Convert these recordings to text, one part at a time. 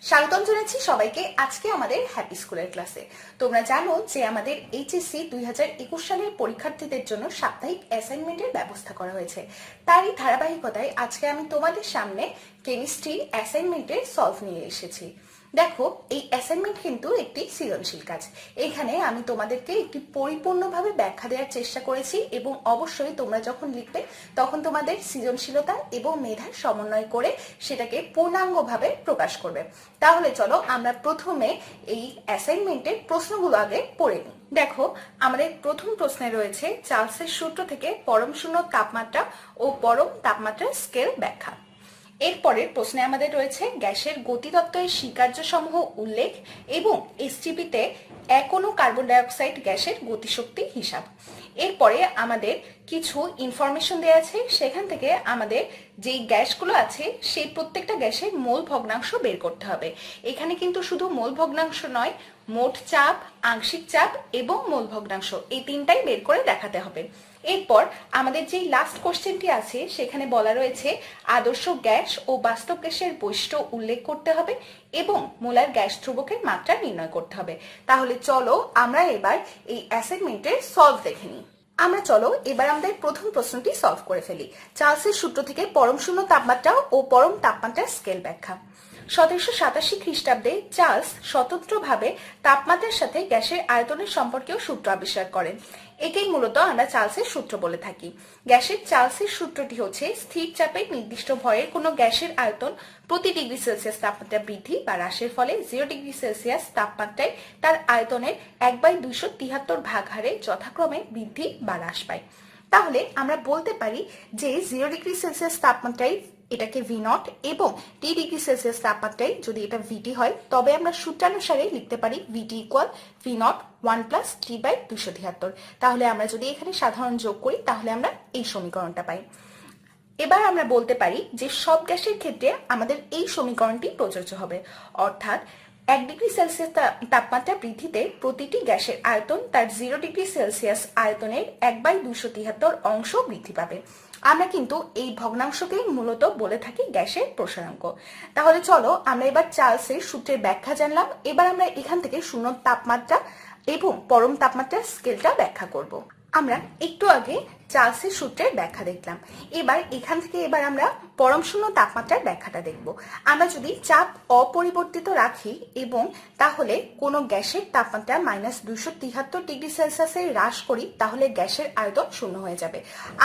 স্বাগতম জানাচ্ছি সবাইকে আজকে আমাদের হ্যাপি স্কুলের ক্লাসে। তোমরা জানো যে আমাদের এইচএসসি 2021 সালের পরীক্ষার্থীদের জন্য সাপ্তাহিক অ্যাসাইনমেন্টের ব্যবস্থা করা হয়েছে। তারই ধারাবাহিকতায় আজকে আমি তোমাদের সামনে কেমিস্ট্রি অ্যাসাইনমেন্টের সলভ নিয়ে এসেছি। দেখো, এই অ্যাসাইনমেন্ট কিন্তু একটি সৃজনশীল কাজ। এখানে আমি তোমাদেরকে একটি পরিপূর্ণভাবে ব্যাখ্যা দেওয়ার চেষ্টা করেছি এবং অবশ্যই তোমরা যখন লিখবে তখন তোমাদের সৃজনশীলতা এবং মেধার সমন্বয় করে সেটাকে পূর্ণাঙ্গভাবে প্রকাশ করবে। তাহলে চলো আমরা প্রথমে এই অ্যাসাইনমেন্টের প্রশ্নগুলো আগে পড়ে নিই। দেখো, আমাদের প্রথম প্রশ্নে রয়েছে চার্লসের সূত্র থেকে পরম শূন্য তাপমাত্রা ও পরম তাপমাত্রার স্কেল ব্যাখ্যা। এরপরের প্রশ্নে আমাদের রয়েছে গ্যাসের গতিতত্ত্বের স্বীকার্য সমূহ উল্লেখ এবং এসটিপিতে এক অণু কার্বন ডাই অক্সাইড গ্যাসের গতিশক্তি হিসাব। এরপরে আমাদের কিছু ইনফরমেশন দেওয়া আছে, সেখান থেকে আমাদের যেই গ্যাসগুলো আছে সেই প্রত্যেকটা গ্যাসের মোল ভগ্নাংশ বের করতে হবে। এখানে কিন্তু শুধু মোল ভগ্নাংশ নয়, মোট চাপ, আংশিক চাপ এবং মোল ভগ্নাংশ এই তিনটাই বের করে দেখাতে হবে। এরপর আমাদের যে লাস্ট কোশ্চেনটি আছে সেখানে বলা রয়েছে আদর্শ গ্যাস ও বাস্তব গ্যাসের বৈশিষ্ট্য উল্লেখ করতে হবে এবং মোলার গ্যাস ধ্রুবকের মাত্রা নির্ণয় করতে হবে। তাহলে চলো আমরা এবার এই অ্যাসাইনমেন্টের সলভ দেখে নিই। চলো এবার আমাদের প্রথম প্রশ্নটি সলভ করে ফেলি। চার্লসের সূত্র থেকে পরম শূন্য তাপমাত্রা ও পরম তাপমাত্রার স্কেল ব্যাখ্যা। 1787 খ্রিস্টাব্দে চার্লস স্বতন্ত্রভাবে তাপমাত্রার সাথে গ্যাসের আয়তনের সম্পর্কেও সূত্র আবিষ্কার করেন। একেই মূলত আমরা চার্লসের সূত্র বলে থাকি। গ্যাসের চার্লসের সূত্রটি হচ্ছে স্থির চাপে নির্দিষ্ট ভরের কোনো গ্যাসের আয়তন প্রতি ডিগ্রি সেলসিয়াস তাপমাত্রা বৃদ্ধি বা হ্রাসের ফলে 0 ডিগ্রি সেলসিয়াস তাপমাত্রায় তার আয়তনের 1/273 ভাগ হারে যথাক্রমে বৃদ্ধি বা হ্রাস পায়। তাহলে আমরা বলতে পারি যে 0 ডিগ্রি সেলসিয়াস তাপমাত্রায় এটাকে ভি নট এবং টি ডিগ্রি সেলসিয়াস তাপমাত্রায় যদি এটা ভিটি হয় তবে আমরা সূত্রানুসারে লিখতে পারি ভিটি ইকুয়াল ভি নট 1+T/273। তাহলে আমরা যদি এখানে সাধারণ যোগ করি তাহলে আমরা এই সমীকরণটা পাই। এবার আমরা বলতে পারি যে সব গ্যাসের ক্ষেত্রে আমাদের এই সমীকরণটি প্রযোজ্য হবে, অর্থাৎ 1 ডিগ্রি সেলসিয়াস তাপমাত্রা বৃদ্ধিতে প্রতিটি গ্যাসের আয়তন তার 0 ডিগ্রি সেলসিয়াস আয়তনের 1/273 অংশ বৃদ্ধি পাবে। আমরা কিন্তু এই ভগ্নাংশকেই মূলত বলে থাকি গ্যাসের প্রসারাঙ্ক। তাহলে চলো আমরা এবার চার্লসের সূত্রের ব্যাখ্যা জানলাম। এবার আমরা এখান থেকে শূন্য তাপমাত্রা এবং পরম তাপমাত্রার স্কেলটা ব্যাখ্যা করব। আমরা একটু আগে চার্লসের সূত্রের ব্যাখ্যা দেখলাম, এবার এখান থেকে আমরা পরম শূন্য তাপমাত্রার ব্যাখ্যাটা দেখব। আমরা যদি চাপ অপরিবর্তিত রাখি এবং তাহলে কোনো গ্যাসের তাপমাত্রা -273 ডিগ্রি সেলসিয়াসে হ্রাস করি তাহলে গ্যাসের আয়তন শূন্য হয়ে যাবে।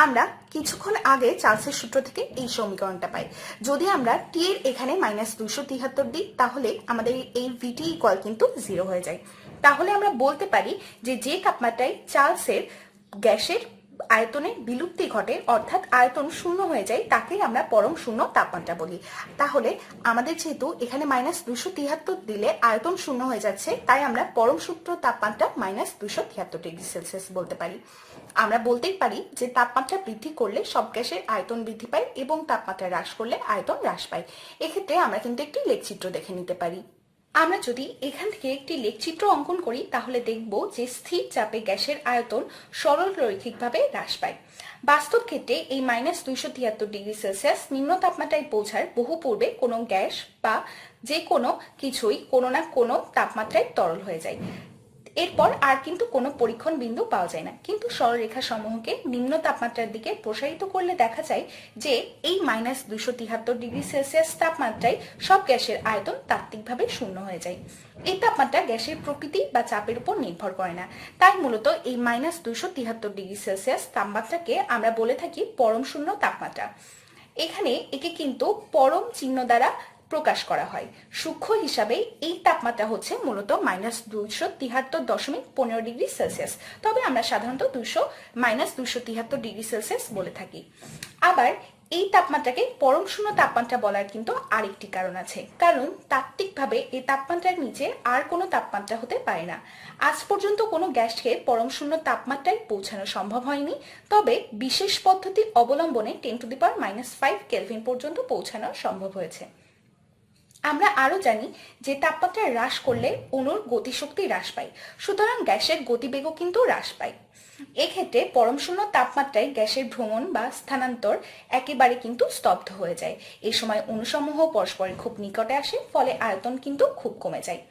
আমরা কিছুক্ষণ আগে চার্লসের সূত্র থেকে এই সমীকরণটা পাই। যদি আমরা টি এর এখানে -273 দিই তাহলে আমাদের এই ভিটি ইকুয়াল কিন্তু 0 হয়ে যায়। তাহলে আমরা বলতে পারি যে তাপমাত্রায় চার্লসের গ্যাসের আয়তনের বিলুপ্তি ঘটে, অর্থাৎ আয়তন শূন্য হয়ে যায়, তাকেই আমরা পরম শূন্য তাপমাত্রা বলি। তাহলে আমাদের যেহেতু এখানে -273 দিলে আয়তন শূন্য হয়ে যাচ্ছে, তাই আমরা পরম শূন্য তাপমাত্রা -273 ডিগ্রি সেলসিয়াস বলতে পারি। আমরা বলতেই পারি যে তাপমাত্রা বৃদ্ধি করলে সব গ্যাসের আয়তন বৃদ্ধি পায় এবং তাপমাত্রা হ্রাস করলে আয়তন হ্রাস পায়। এক্ষেত্রে আমরা কিন্তু একটি লেখচিত্র দেখে নিতে পারি। আমরা যদি এখান থেকে একটি লেখচিত্র অঙ্কন করি তাহলে দেখব যে স্থির চাপে গ্যাসের আয়তন সরল রৈখিকভাবে হ্রাস পায়। বাস্তব ক্ষেত্রে এই -273 ডিগ্রি সেলসিয়াস নিম্ন তাপমাত্রায় পৌঁছার বহু পূর্বে কোনো গ্যাস বা যে কোনো কিছুই কোনো না কোনো তাপমাত্রায় তরল হয়ে যায়। এরপর আর কিন্তু কোনো পরীক্ষণ বিন্দু পাওয়া যায় না, কিন্তু সরলরেখা সমূহকে নিম্ন তাপমাত্রার দিকে প্রসারিত করলে দেখা যায় যে এই -273 ডিগ্রি সেলসিয়াস তাপমাত্রায় সব গ্যাসের আয়তন তাত্ত্বিকভাবে শূন্য হয়ে যায়। এই তাপমাত্রা গ্যাসের প্রকৃতি বা চাপের উপর নির্ভর করে না, তাই মূলত এই -273 ডিগ্রি সেলসিয়াস তাপমাত্রাকে আমরা বলে থাকি পরম শূন্য তাপমাত্রা। এখানে একে কিন্তু পরম চিহ্ন দ্বারা প্রকাশ করা হয়। সূক্ষ্ম হিসাবে এই তাপমাত্রা হচ্ছে মূলত -273.15 ডিগ্রি সেলসিয়াস, তবে আমরা সাধারণত -273 ডিগ্রি সেলসিয়াস বলে থাকি। আবার এই তাপমাত্রাকে পরম শূন্য তাপমাত্রা বলার কিন্তু আরেকটি কারণ আছে, কারণ তাত্ত্বিকভাবে এই তাপমাত্রার নিচে আর কোনো তাপমাত্রা হতে পারে না। আজ পর্যন্ত কোনো গ্যাসকে পরম শূন্য তাপমাত্রায় পৌঁছানো সম্ভব হয়নি, তবে বিশেষ পদ্ধতি অবলম্বনে 10⁻⁻5 কেলভিন পর্যন্ত পৌঁছানো সম্ভব হয়েছে। আমরা আরো জানি যে তাপমাত্রা হ্রাস করলে অণুর গতিশক্তি হ্রাস পায়, সুতরাং গ্যাসের গতিবেগও কিন্তু হ্রাস পায়। এক্ষেত্রে পরমশূন্য তাপমাত্রায় গ্যাসের ভ্রমণ বা স্থানান্তর একেবারে কিন্তু স্তব্ধ হয়ে যায়। এই সময় অণুসমূহ পরস্পরের খুব নিকটে আসে, ফলে আয়তন কিন্তু খুব কমে যায়।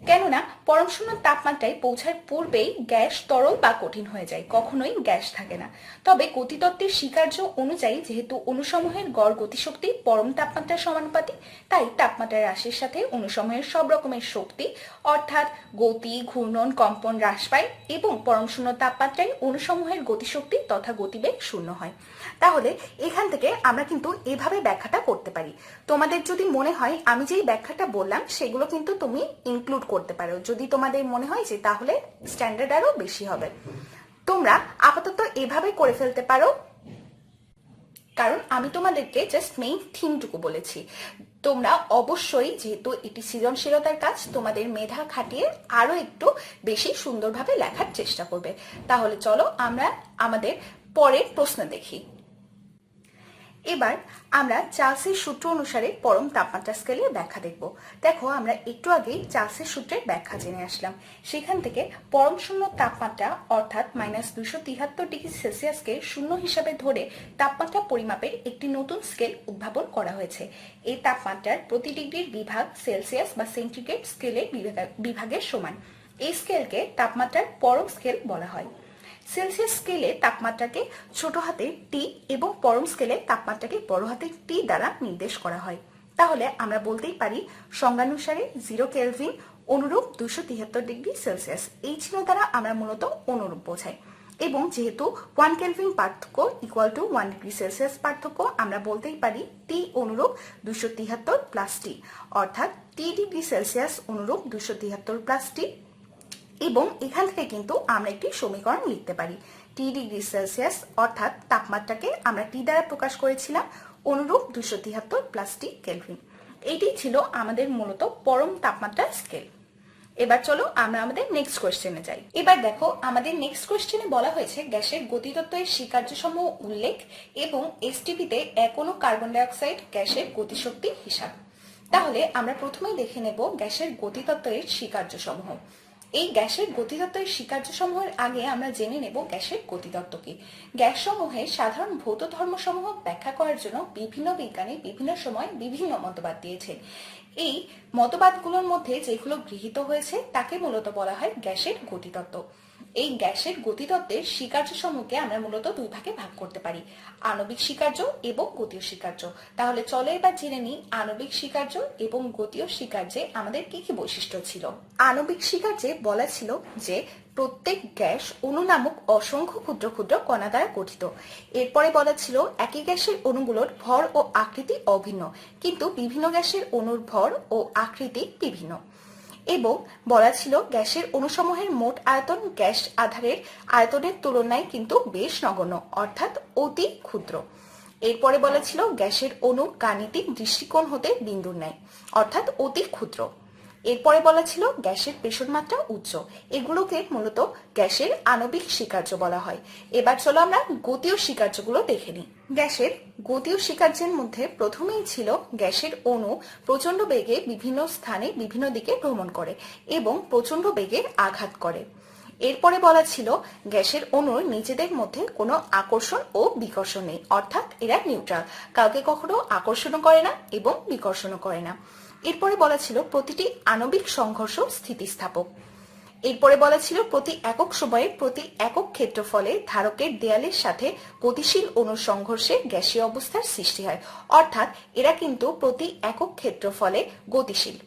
কেননা পরমশূন্য তাপমাত্রায় পৌঁছার পূর্বেই গ্যাস তরল বা কঠিন হয়ে যায়, কখনোই গ্যাস থাকে না। তবে গতিতত্ত্বের স্বীকার্য অনুযায়ী যেহেতু অণুসমূহের গড় গতিশক্তি পরম তাপমাত্রার সমানুপাতিক, তাই তাপমাত্রা হ্রাসের সাথে অণুসমূহের সব রকমের শক্তি অর্থাৎ গতি, ঘূর্ণন, কম্পন হ্রাস পায় এবং পরমশূন্য তাপমাত্রায় অণুসমূহের গতিশক্তি তথা গতিবেগ শূন্য হয়। তাহলে এখান থেকে আমরা কিন্তু এভাবে ব্যাখ্যাটা করতে পারি। তোমাদের যদি মনে হয় আমি যেই ব্যাখ্যাটা বললাম সেগুলো কিন্তু তুমি ইনক্লুড করতে পারো, যদি তোমাদের মনে হয় যে তাহলে স্ট্যান্ডার্ড আরো বেশি হবে। তোমরা আপাতত এভাবে করে ফেলতে পারো, কারণ আমি তোমাদেরকে জাস্ট মেইন থিমটুকু বলেছি। তোমরা অবশ্যই, যেহেতু এটি সৃজনশীলতার কাজ, তোমাদের মেধা খাটিয়ে আরো একটু বেশি সুন্দরভাবে লেখার চেষ্টা করবে। তাহলে চলো আমরা আমাদের পরের প্রশ্ন দেখি। এবার আমরা চার্লসের সূত্র অনুসারে পরম তাপমাত্রা স্কেলের ব্যাখ্যা দেখব। দেখো, আমরা একটু আগেই চার্লসের সূত্রের ব্যাখ্যা জেনে আসলাম। সেখান থেকে পরম শূন্য তাপমাত্রা অর্থাৎ -273°C শূন্য হিসাবে ধরে তাপমাত্রা পরিমাপের একটি নতুন স্কেল উদ্ভাবন করা হয়েছে। এই তাপমাত্রার প্রতি ডিগ্রির বিভাগ সেলসিয়াস বা সেন্টিগ্রেড স্কেলের বিভাগের সমান। এই স্কেলকে তাপমাত্রার পরম স্কেল বলা হয়। সেলসিয়াস স্কেলে তাপমাত্রাকে ছোট হাতের টি এবং পরম স্কেলে তাপমাত্রাকে বড় হাতের টি দ্বারা নির্দেশ করা হয়। তাহলে আমরা বলতেই পারি সংজ্ঞানুসারে 0 কেলভিন অনুরূপ 273°C। এই চিহ্ন দ্বারা আমরা মূলত অনুরূপ বোঝাই। এবং যেহেতু 1 কেলভিন পার্থক্য ইকুয়াল টু 1°C পার্থক্য, আমরা বলতেই পারি টি অনুরূপ 273 প্লাস টি, অর্থাৎ T°C অনুরূপ 273 প্লাস টি। এবং এখান থেকে কিন্তু আমরা একটি সমীকরণ লিখতে পারি। T°C অর্থাৎ তাপমাত্রাকে আমরা টি দ্বারা প্রকাশ করেছিলাম, অনুরূপ 273 প্লাস টি কেলভিন। এটি ছিল আমাদের মূলত পরম তাপমাত্রা স্কেল। এবার চলো আমরা আমাদের নেক্সট কোয়েশ্চেনে যাই। এবার দেখো, আমাদের নেক্সট কোয়েশ্চেনে বলা হয়েছে গ্যাসের গতিতত্ত্বের স্বীকার্যসমূহ উল্লেখ এবং এসটিপিতে এক অণু কার্বন ডাই অক্সাইড গ্যাসের গতিশক্তি হিসাব। তাহলে আমরা প্রথমেই দেখে নেব গ্যাসের গতিতত্ত্বের স্বীকার্যসমূহ। এই গ্যাসের গতিতত্ত্বের স্বীকার্যসমূহের আগে আমরা জেনে নেব গ্যাসের গতিতত্ত্ব কি। গ্যাস সমূহের সাধারণ ভৌত ধর্মসমূহ ব্যাখ্যা করার জন্য বিভিন্ন বিজ্ঞানী বিভিন্ন সময় বিভিন্ন মতবাদ দিয়েছেন। এই মতবাদগুলোর মধ্যে যেগুলো গৃহীত হয়েছে তাকে মূলত বলা হয় গ্যাসের গতিতত্ত্ব। এই গ্যাসের গতিতত্ত্বের স্বীকার্যসমূহকে আমরা মূলত দুই ভাগে ভাগ করতে পারি, আণবিক স্বীকার্য এবং গতীয় স্বীকার্য। তাহলে চলো এবার জেনে নিই আণবিক স্বীকার্য এবং গতীয় স্বীকার্যে আমাদের কি কি বৈশিষ্ট্য ছিল। আণবিক স্বীকার্যে বলা ছিল যে প্রত্যেক গ্যাস অণু নামক অসংখ্য ক্ষুদ্র ক্ষুদ্র কণা দ্বারা গঠিত। এরপরে বলা ছিল একই গ্যাসের অণুগুলোর ভর ও আকৃতি অভিন্ন, কিন্তু বিভিন্ন গ্যাসের অণুর ভর ও আকৃতি বিভিন্ন। এবং বলা ছিল গ্যাসের অণুসমূহের মোট আয়তন গ্যাস আধারের আয়তনের তুলনায় কিন্তু বেশ নগণ্য, অর্থাৎ অতি ক্ষুদ্র। এরপরে বলা ছিল গ্যাসের অণু গাণিতিক দৃষ্টিকোণ হতে বিন্দুর ন্যায়, অর্থাৎ অতি ক্ষুদ্র। এরপরে বলা ছিল গ্যাসের প্রেষণ মাত্রা উচ্চ। এগুলোকে মূলত গ্যাসের আণবিক স্বীকার্য বলা হয়। এবার চলো আমরা গতীয় স্বীকার্যগুলো দেখে নিই। গ্যাসের গতীয় স্বীকার্যের মধ্যে প্রথমেই ছিল গ্যাসের অণু প্রচন্ড বেগে বিভিন্ন স্থানে বিভিন্ন দিকে ভ্রমণ করে এবং প্রচন্ড বেগে আঘাত করে। এরপরে বলা ছিল গ্যাসের অণুর নিজেদের মধ্যে কোনো আকর্ষণ ও বিকর্ষণ নেই, অর্থাৎ এরা নিউট্রাল, কাউকে কখনো আকর্ষণও করে না এবং বিকর্ষণও করে না। এরপরে বলা ছিল প্রতিটি আণবিক সংঘর্ষ স্থিতিস্থাপক। এরপরে বলা ছিল প্রতি একক সময়ে প্রতি একক ক্ষেত্রফলে ধারকের দেয়ালের সাথে গতিশীল অণুর সংঘর্ষে গ্যাসীয় অবস্থার সৃষ্টি হয়, অর্থাৎ এরা কিন্তু প্রতি একক ক্ষেত্রফলে গতিশীল।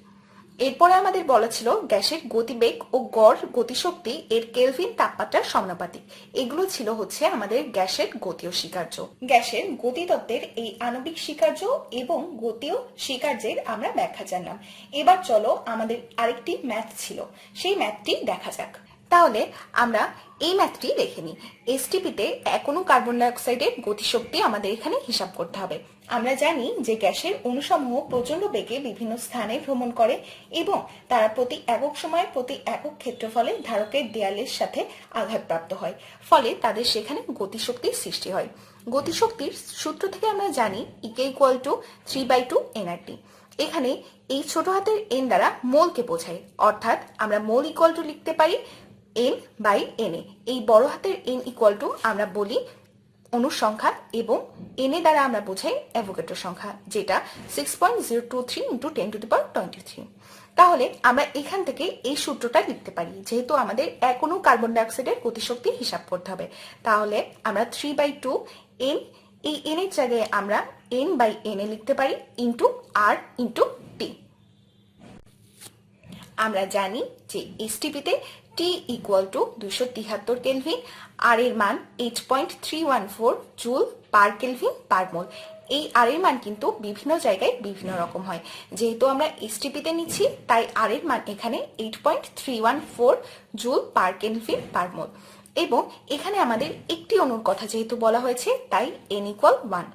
এরপরে আমাদের বলা ছিল গ্যাসের গতিবেগ ও গড় গতিশক্তি এর কেলভিন তাপমাত্রার সমানুপাতিক। এগুলো ছিল হচ্ছে আমাদের গ্যাসের গতীয় স্বীকার্য। গ্যাসের গতিতত্ত্বের এই আণবিক স্বীকার্য এবং গতীয় স্বীকার্যের আমরা ব্যাখ্যা জানলাম। এবার চলো আমাদের আরেকটি ম্যাথ ছিল, সেই ম্যাথটি দেখা যাক। তাহলে আমরা এই ম্যাথটি দেখে নিই। এসটিপিতে এক অণু কার্বন ডাই অক্সাইডের গতিশক্তি আমাদের এখানে হিসাব করতে হবে। আমরা জানি যে গ্যাসের অণুসমূহ প্রচন্ড বেগে বিভিন্ন স্থানে ভ্রমণ করে এবং তারা প্রতি একক সময়ে প্রতি একক ক্ষেত্রফলে ধারকের দেয়ালের সাথে আঘাতপ্রাপ্ত হয়, ফলে তাদের সেখানে গতিশক্তির সৃষ্টি হয়। গতিশক্তির সূত্র থেকে আমরা জানি E = 3/2 nRT। এখানে এই ছোট হাতের এন দ্বারা মোলকে বোঝায়, অর্থাৎ আমরা মোল ইকুয়াল টু লিখতে পারি এন বাই এন এ। এই বড় হাতের এন ইকুয়াল টু আমরা বলি অণুর সংখ্যা এবং এন এ দ্বারা আমরা বোঝাই অ্যাভোগাড্রো সংখ্যা, যেটা 6.023 ইন্টু 10⁻23। তাহলে আমরা এখান থেকে এই সূত্রটা লিখতে পারি, যেহেতু আমাদের এক অণু কার্বন ডাইঅক্সাইডের গতিশক্তি হিসাব করতে হবে। তাহলে আমরা 3/2 এন, এই এন এর জায়গায় আমরা এন বাই এন এ লিখতে পারি ইন্টু আর ইন্টু টি। আমরা জানি যে এসটিপিতে টি ইকুয়াল টু 273 কেলভিন, আর এর মান 8.314 জুল পার কেলভিন পার মোল। এই আর এর মান কিন্তু বিভিন্ন জায়গায় বিভিন্ন রকম হয়, যেহেতু আমরা এসটিপিতে নিচ্ছি তাই আর এর মান এখানে 8.314 জুল পার কেলভিন পার মোল। এবং এখানে আমাদের একটি অণুর কথা যেহেতু বলা হয়েছে তাই n ইকুয়াল 1।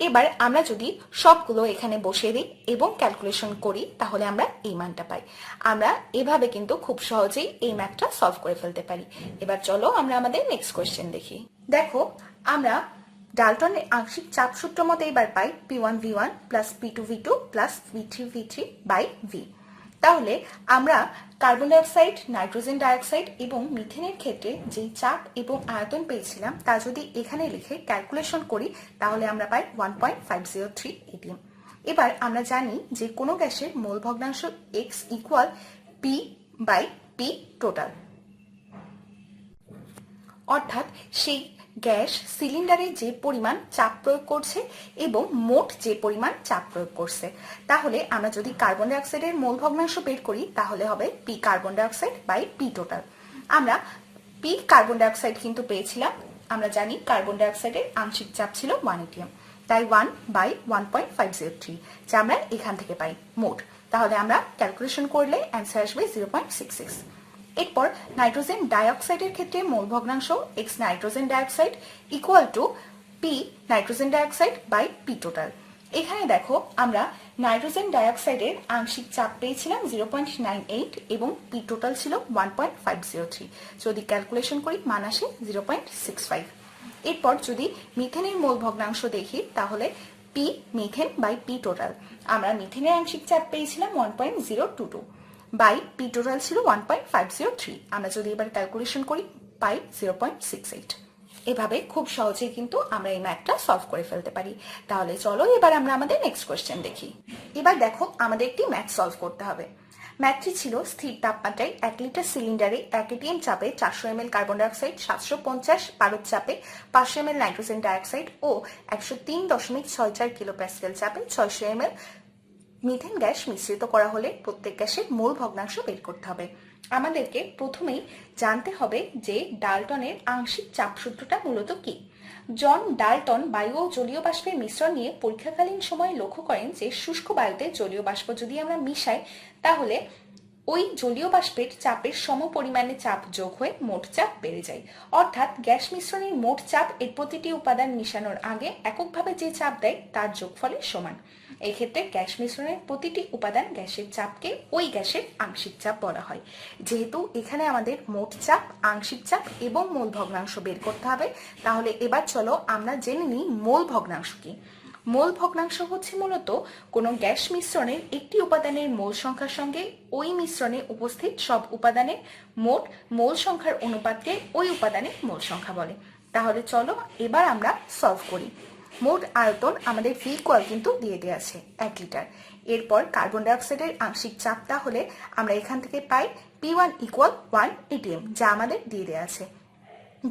এবার আমরা যদি সবগুলো এখানে বসিয়ে দিই এবং ক্যালকুলেশন করি তাহলে আমরা এই মানটা পাই। আমরা এভাবে কিন্তু খুব সহজেই এই ম্যাথটা সলভ করে ফেলতে পারি। এবার চলো আমরা আমাদের নেক্সট কোয়েশ্চেন দেখি। দেখো আমরা ডাল্টনের আংশিক চাপ সূত্র মতে এবার পাই P1V1 plus P2V2 plus V3V3 by V। তাহলে আমরা কার্বন ডাইঅক্সাইড, নাইট্রোজেন ডাইঅক্সাইড এবং মিথেনের ক্ষেত্রে যে চাপ এবং আয়তন পেয়েছিলাম তা যদি এখানে লিখে ক্যালকুলেশন করি তাহলে আমরা পাই 1.503 atm। এবার আমরা জানি যে কোনো গ্যাসের মোল ভগ্নাংশ x equal P by P total, অর্থাৎ সেই গ্যাস সিলিন্ডারে যে পরিমাণ চাপ প্রয়োগ করছে এবং মোট যে পরিমাণ চাপ প্রয়োগ করছে। তাহলে আমরা যদি কার্বন ডাইঅক্সাইডের মোল ভগ্নাংশ বের করি তাহলে হবে P carbon dioxide by P total. আমরা পি কার্বন ডাইঅক্সাইড কিন্তু পেয়েছিলাম, আমরা জানি কার্বন ডাইঅক্সাইডের আংশিক চাপ ছিল 1 atm, তাই 1 বাই 1.503 যা আমরা এখান থেকে পাই মোট। তাহলে আমরা ক্যালকুলেশন করলে অ্যান্সার আসবে 0.66। এরপর নাইট্রোজেন ডাইঅক্সাইডের ক্ষেত্রে মোল ভগ্নাংশ x nitrogen dioxide equal to P nitrogen dioxide by P total. এখানে দেখো আমরা নাইট্রোজেন ডাইঅক্সাইডের আংশিক চাপ পেয়েছিলাম 0.98 এবং পি টোটাল ছিল 1.503। যদি ক্যালকুলেশন করি মান আসে 0.65। এরপর যদি মিথেনের মোল ভগ্নাংশ দেখি তাহলে P methane by P total. আমরা মিথেনের আংশিক চাপ পেয়েছিলাম 1.022 বাই পি টোটাল ছিল 1.503। আমরা যদি এবার ক্যালকুলেশন করি পাই 0.68। এভাবে খুব সহজেই কিন্তু আমরা এই ম্যাথটা সলভ করে ফেলতে পারি। তাহলে চলো এবার আমরা আমাদের নেক্সট কোয়েশ্চেন দেখি। এবার দেখো আমাদের একটি ম্যাথ সলভ করতে হবে। ম্যাথটি ছিল স্থির তাপমাত্রায় 1 লিটার সিলিন্ডারে 1 atm চাপে 400 ml কার্বন ডাইঅক্সাইড, 750 পারদ চাপে 500 ml নাইট্রোজেন ডাইঅক্সাইড ও 103.64 কিলো প্যাসকেল চাপে 600 ml মিথেন গ্যাস মিশ্রিত করা হলে প্রত্যেক গ্যাসের মোল ভগ্নাংশ বের করতে হবে। আমাদেরকে প্রথমেই জানতে হবে যে ডাল্টনের আংশিক চাপ সূত্রটা মূলত কি। জন ডাল্টন বায়ু ও জলীয় বাষ্পের মিশ্রণ নিয়ে পরীক্ষাকালীন সময়ে লক্ষ্য করেন যে শুষ্ক বায়ুতে জলীয় বাষ্প যদি আমরা মিশাই তাহলে ওই জলীয় বাষ্পের চাপের সম পরিমাণে চাপ যোগ হয়ে মোট চাপ বেড়ে যায়। অর্থাৎ গ্যাস মিশ্রণের মোট চাপ এর প্রতিটি উপাদান মিশানোর আগে এককভাবে যে চাপ দেয় তার যোগফলের সমান। এই ক্ষেত্রে গ্যাস মিশ্রণের প্রতিটি উপাদান গ্যাসের চাপকে ওই গ্যাসের আংশিক চাপ বলা হয়। যেহেতু এখানে আমাদের মোট চাপ, আংশিক চাপ এবং মোল ভগ্নাংশ বের করতে হবে, তাহলে এবার চলো আমরা জেনে নিই মোল ভগ্নাংশ কি। মোল ভগ্নাংশ হচ্ছে মূলত কোনো গ্যাস মিশ্রণের একটি উপাদানের মোল সংখ্যার সঙ্গে ওই মিশ্রণে উপস্থিত সব উপাদানের মোট মোল সংখ্যার অনুপাতকে ওই উপাদানের মোল সংখ্যা বলে। তাহলে চলো এবার আমরা সলভ করি। মোট আয়তন আমাদের ভি ইকুয়াল কিন্তু দিয়ে দেওয়া আছে 1 লিটার। এরপর কার্বন ডাইঅক্সাইডের আংশিক চাপ তাহলে আমরা এখান থেকে পাই P1 ইকুয়াল 1 atm যা আমাদের দিয়ে দেওয়া আছে।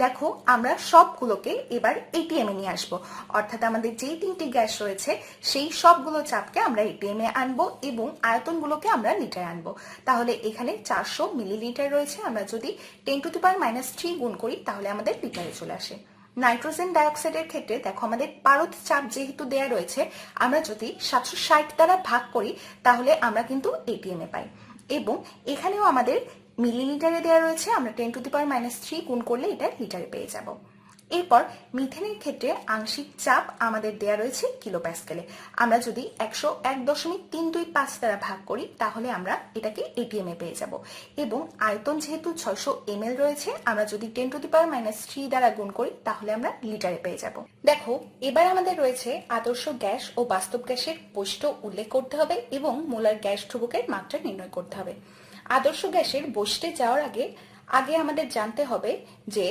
দেখো আমরা সবগুলোকে এবার এটিএম এ নিয়ে আসবো, অর্থাৎ আমাদের যেই তিনটি গ্যাস রয়েছে সেই সবগুলো চাপকে আমরা এটিএম এ আনবো এবং আয়তনগুলোকে আমরা লিটারে আনবো। তাহলে এখানে 400 মিলিলিটার রয়েছে, আমরা যদি 10⁻³ গুণ করি তাহলে আমাদের লিটারে চলে আসে। নাইট্রোজেন ডাইঅক্সাইডের ক্ষেত্রে দেখো আমাদের পারদ চাপ যেহেতু দেয়া রয়েছে, আমরা যদি 760 দ্বারা ভাগ করি তাহলে আমরা কিন্তু এটিএম এ পাই এবং এখানেও আমাদের মিলিলিটারে দেওয়া রয়েছে, আমরা 10⁻³ গুণ করলে এটা লিটারে পেয়ে যাব। এরপর মিথেনের ক্ষেত্রে আংশিক চাপ আমাদের দেয়া রয়েছে কিলোপ্যাসকেলে। আমরা যদি 101.325 দ্বারা ভাগ করি তাহলে আমরা এটাকে এটিএম এ পেয়ে যাব, এবং আয়তন যেহেতু 600 ml রয়েছে, আমরা যদি 10⁻³ দ্বারা গুণ করি তাহলে আমরা লিটারে পেয়ে যাব। দেখো, এবার আমাদের রয়েছে আদর্শ গ্যাস ও বাস্তব গ্যাসের বৈশিষ্ট্য উল্লেখ করতে হবে এবং মোলার গ্যাস ধ্রুবকের মাত্রা নির্ণয় করতে হবে। আদর্শ গ্যাসের বৈশিষ্ট্যে যাওয়ার আগে আমাদের জানতে হবে যে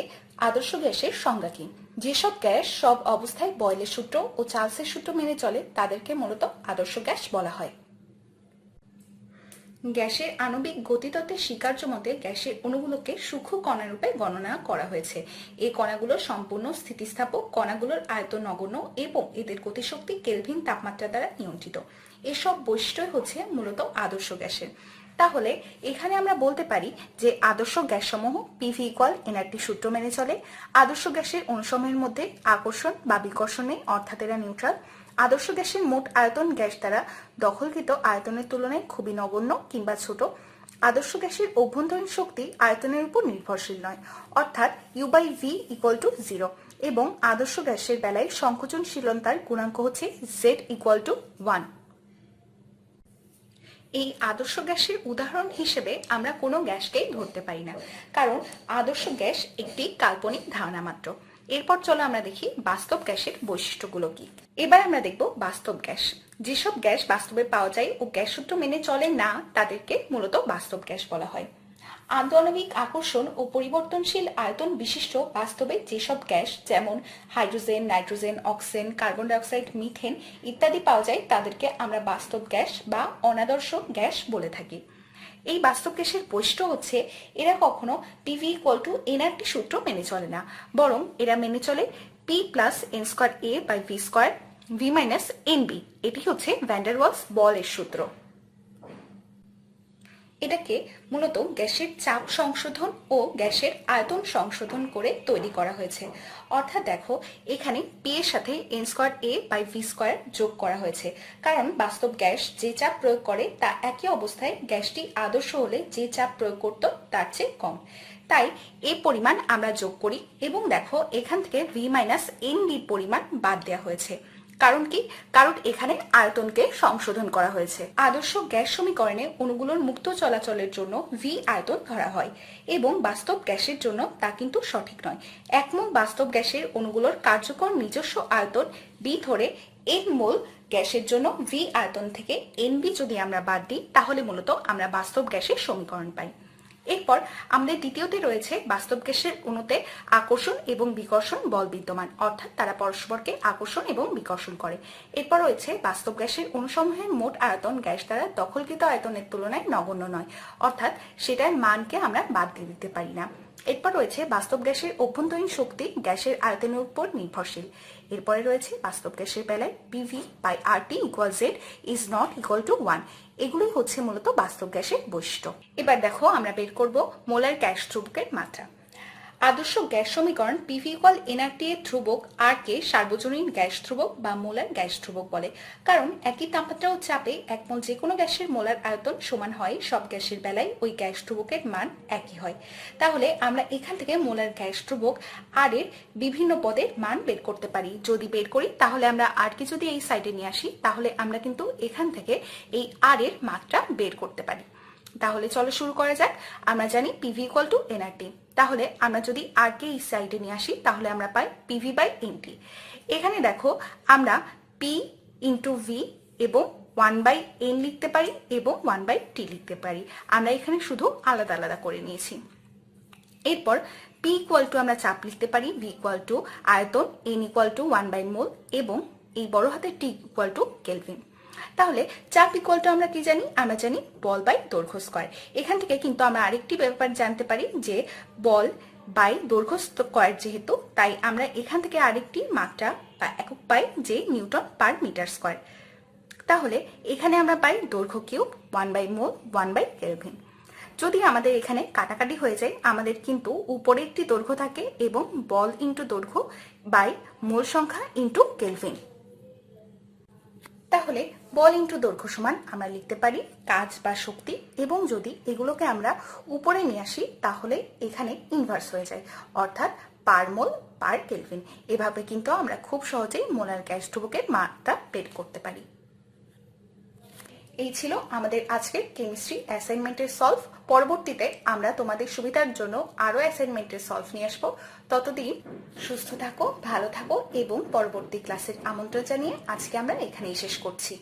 আদর্শ গ্যাসের সংজ্ঞা কি। যেসব গ্যাস সব অবস্থায় বয়লের সূত্র ও চার্লসের সূত্র মেনে চলে তাদেরকে মূলত আদর্শ গ্যাস বলা হয়। গ্যাসের আণবিক গতিতত্ত্বের স্বীকার্য মতে গ্যাসের অণুগুলোকে সূক্ষ্ম কণা রূপে গণনা করা হয়েছে। এই কণাগুলো সম্পূর্ণ স্থিতিস্থাপক, কণাগুলোর আয়তন নগণ্য এবং এদের গতিশক্তি কেলভিন তাপমাত্রা দ্বারা নিয়ন্ত্রিত। এসব বৈশিষ্ট্য হচ্ছে মূলত আদর্শ গ্যাসের। তাহলে এখানে আমরা বলতে পারি যে আদর্শ গ্যাসসমূহ পিভি ইকুয়াল এনআরটি সূত্র মেনে চলে। আদর্শ গ্যাসের অণুসমূহের মধ্যে আকর্ষণ বা বিকর্ষণ নেই, অর্থাৎ এরা নিউট্রাল। আদর্শ গ্যাসের মোট আয়তন গ্যাস দ্বারা দখলকৃত আয়তনের তুলনায় খুবই নগণ্য কিংবা ছোট। আদর্শ গ্যাসের অভ্যন্তরীণ শক্তি আয়তনের উপর নির্ভরশীল নয়, অর্থাৎ U/V = 0, এবং আদর্শ গ্যাসের বেলায় সংকোচনশীলতার গুণাঙ্ক হচ্ছে Z = 1। এই আদর্শ গ্যাসের উদাহরণ হিসেবে আমরা কোনো গ্যাসকেই ধরতে পারি না, কারণ আদর্শ গ্যাস একটি কাল্পনিক ধারণা মাত্র। এরপর চলো আমরা দেখি বাস্তব গ্যাসের বৈশিষ্ট্যগুলো কি। এবার আমরা দেখব বাস্তব গ্যাস। যেসব গ্যাস বাস্তবে পাওয়া যায় ও গ্যাস সূত্র মেনে চলে না তাদেরকে মূলত বাস্তব গ্যাস বলা হয়। আন্তঃআণবিক আকর্ষণ ও পরিবর্তনশীল আয়তন বিশিষ্ট বাস্তবে যেসব গ্যাস যেমন hydrogen, nitrogen, oxygen, carbon dioxide, methane ইত্যাদি পাওয়া যায় তাদেরকে আমরা বাস্তব গ্যাস বা অনাদর্শ গ্যাস বলে থাকি। এই বাস্তব গ্যাসের বৈশিষ্ট্য হচ্ছে এরা কখনো পিভি = এনআরটি সূত্র মেনে চলে না, বরং এরা মেনে চলে P+n²A/v², V-nb। এটি হচ্ছে ভ্যান ডার ওয়ালস বলের সূত্র। এটাকে মূলত গ্যাসের চাপ সংশোধন ও গ্যাসের আয়তন সংশোধন করে তৈরি করা হয়েছে। অর্থাৎ দেখো, এখানে P এর সাথে n²A/v² যোগ করা হয়েছে, কারণ বাস্তব গ্যাস যে চাপ প্রয়োগ করে তা একই অবস্থায় গ্যাসটি আদর্শ হলে যে চাপ প্রয়োগ করত তার চেয়ে কম। তাই এই পরিমাণ আমরা যোগ করি এবং দেখো এখান থেকে V-nb পরিমাণ বাদ দেওয়া হয়েছে। কারণ কি? কারণ এখানে আয়তনকে সংশোধন করা হয়েছে। আদর্শ গ্যাস সমীকরণে অণুগুলোর মুক্ত চলাচলের জন্য ভি আয়তন ধরা হয়, এবং বাস্তব গ্যাসের জন্য তা কিন্তু সঠিক নয়। একমোল বাস্তব গ্যাসের অণুগুলোর কার্যকর নিজস্ব আয়তন বি ধরে এন মোল গ্যাসের জন্য ভি আয়তন থেকে এনবি যদি আমরা বাদ দিই তাহলে মূলত আমরা বাস্তব গ্যাসের সমীকরণ পাই। এরপর আমাদের দ্বিতীয়তে রয়েছে বাস্তব গ্যাসের অণুতে আকর্ষণ এবং বিকর্ষণ বল বিদ্যমান, অর্থাৎ তারা পরস্পরকে আকর্ষণ এবং বিকর্ষণ করে। এরপর রয়েছে বাস্তব গ্যাসের অণুসমূহের মোট আয়তন গ্যাস দ্বারা দখলকৃত আয়তনের তুলনায় নগণ্য নয়, অর্থাৎ সেটার মানকে আমরা বাদ দিয়ে দিতে পারি না। এরপর রয়েছে বাস্তব গ্যাসের অভ্যন্তরীণ শক্তি গ্যাসের আয়তনের উপর নির্ভরশীল। এরপরে রয়েছে বাস্তব গ্যাসের বেলায় PV/RT = Z ≠ 1। এগুলোই হচ্ছে মূলত বাস্তব গ্যাসের বৈশিষ্ট্য। এবার দেখো আমরা বের করব মোলার গ্যাস ধ্রুবকের মাত্রা। আদর্শ গ্যাস সমীকরণ PV = nRT এর ধ্রুবক R কে সার্বজনীন গ্যাস ধ্রুবক বা মোলার গ্যাস ধ্রুবক বলে, কারণ একই তাপমাত্রা ও চাপে এক মোল যে কোনো গ্যাসের মোলার আয়তন সমান হয়। সব গ্যাসের বেলায় ওই গ্যাস ধ্রুবকের মান একই হয়। তাহলে আমরা এখান থেকে মোলার গ্যাস ধ্রুবক R এর বিভিন্ন পদের মান বের করতে পারি। যদি বের করি তাহলে আমরা R কে যদি এই সাইডে নিয়ে আসি তাহলে আমরা কিন্তু এখান থেকে এই R এর মাত্রা বের করতে পারি। তাহলে চলো শুরু করা যাক। আমরা জানি PV = nRT। তাহলে আমরা যদি R কে এই সাইডে নিয়ে আসি তাহলে আমরা পাই PV/NT। এখানে দেখো আমরা P × V এবং 1/n লিখতে পারি এবং 1/T লিখতে পারি। আমরা এখানে শুধু আলাদা আলাদা করে নিয়েছি। এরপর P = আমরা চাপ লিখতে পারি, V = আয়তন, n = 1/mol এবং এই বড় হাতের T = কেলভিন। তাহলে চাপ = আমরা কি জানি? আমরা জানি বল/দৈর্ঘ্য স্কয়ার। এখান থেকে কিন্তু আমরা আরেকটি ব্যাপার জানতে পারি যে বল/দৈর্ঘ্য স্কয়ার যেহেতু, তাই আমরা এখান থেকে আরেকটি মাত্রা বা একক পাই যে নিউটন/মিটার স্কয়ার। তাহলে এখানে আমরা পাই দৈর্ঘ্য কিউব 1/mol 1/কেলভিন। যদি আমাদের এখানে কাটাকাটি হয়ে যায় আমাদের কিন্তু উপরে একটি দৈর্ঘ্য থাকে এবং বল × দৈর্ঘ্য বাই মোল সংখ্যা × কেলভিন। তাহলে বল × দৈর্ঘ্য সমান আমরা লিখতে পারি কাজ বা শক্তি, এবং যদি এগুলোকে আমরা উপরে নিয়ে আসি তাহলে এখানে ইনভার্স হয়ে যায়, অর্থাৎ পার মোল পার কেলভিন। এভাবে কিন্তু আমরা খুব সহজেই মোলার গ্যাস ধ্রুবকের মানটা বের করতে পারি। এই ছিল আমাদের আজকের কেমিস্ট্রি অ্যাসাইনমেন্টের সলভ। পরবর্তীতে আমরা তোমাদের সুবিধার জন্য আরো অ্যাসাইনমেন্টের সলভ নিয়ে আসবো। ততদিন সুস্থ থাকো, ভালো থাকো এবং পরবর্তী ক্লাসের আমন্ত্রণ জানিয়ে আজকে আমরা এখানেই শেষ করছি।